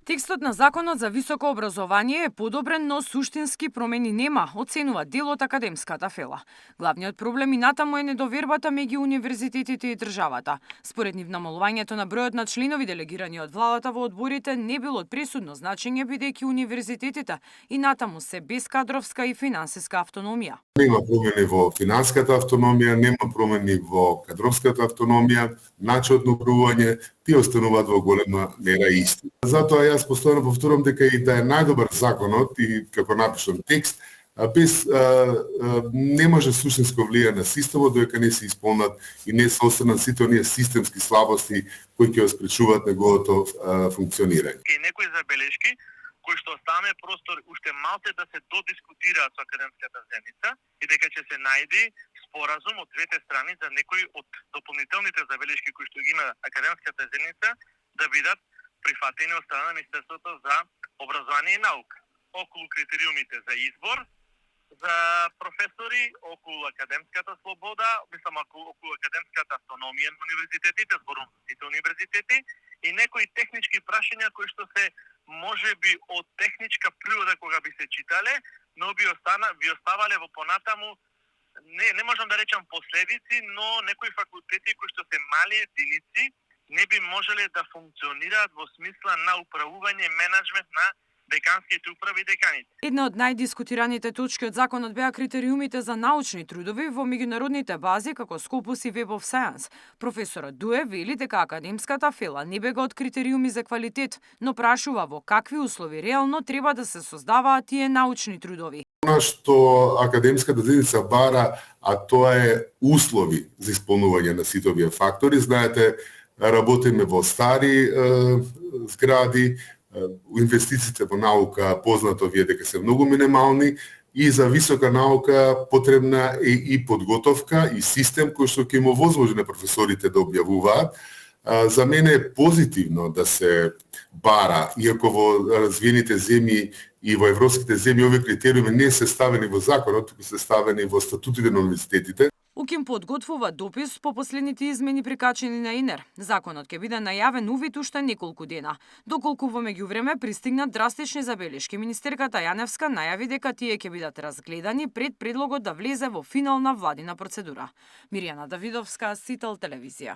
Текстот на Законот за високо образование е подобрен, но суштински промени нема, оценува дел од академската фела. Главниот проблем и натаму е недовербата меѓу универзитетите и државата. Според нив, намалувањето на бројот на членови делегирани од владата во одборите не било од пресудно значење, бидејќи универзитетите и натаму се без кадровска и финансиска автономија. Нема промени во финансиската автономија, нема промени во кадровската автономија, начинот на управување, тие остануваат во голема мера исти. Затоа јас постојано повторувам дека и да е најдобар законот и како напишан текст, без не може суштинско влијае на системот додека не се исполнат и не се отстранат сите оние системски слабости кои ќе спречуваат неговото функционирање. И некои забелешки кои што оставаме простор уште малце да се додискутираат со академската заедница и дека ќе се најди споразум од двете страни за некои од дополнителните забелешки кои што ги има академската заедница да бидат прифатени од страна на Министерството за образование и наука околу критериумите за избор за професори, околу академската слобода, околу академската автономија на универзитетите, зборувам за сите универзитети и некои технички прашања кои што се можеби од техничка природа кога би се читале, но би оставале во понатаму не можам да речам последици, но некои факултети кои што се мали единици не би можеле да функционираат во смисла на управување менаџмент на деканските управи и деканите. Една од најдискутираните точки од законот беа критериумите за научни трудови во меѓународните бази како Scopus и Web of Science. Професорот Дуе вели дека академската фела не бега од критериуми за квалитет, но прашува во какви услови реално треба да се создаваат тие научни трудови. Она што академската заедница бара, а тоа е услови за исполнување на сите овие фактори. Знаете, работиме во стари згради, инвестициите во наука познато вие дека се многу минимални и за висока наука потребна е и подготовка и систем кој што ќе им овозможи на професорите да објавуваат. За мене е позитивно да се бара, иако во развиените земји и во европските земји овие критериуми не се ставени во законот, туку се ставени во статутите на универзитетите. УКИМ подготвува допис по последните измени прикачени на ИНЕР. Законот ќе биде најавен увид уште неколку дена. Доколку во меѓувреме пристигнат драстични забелешки, министерката Јаневска најави дека тие ќе бидат разгледани пред предлогот да влезе во финална владина процедура. Мирјана Давидовска, Сител телевизија.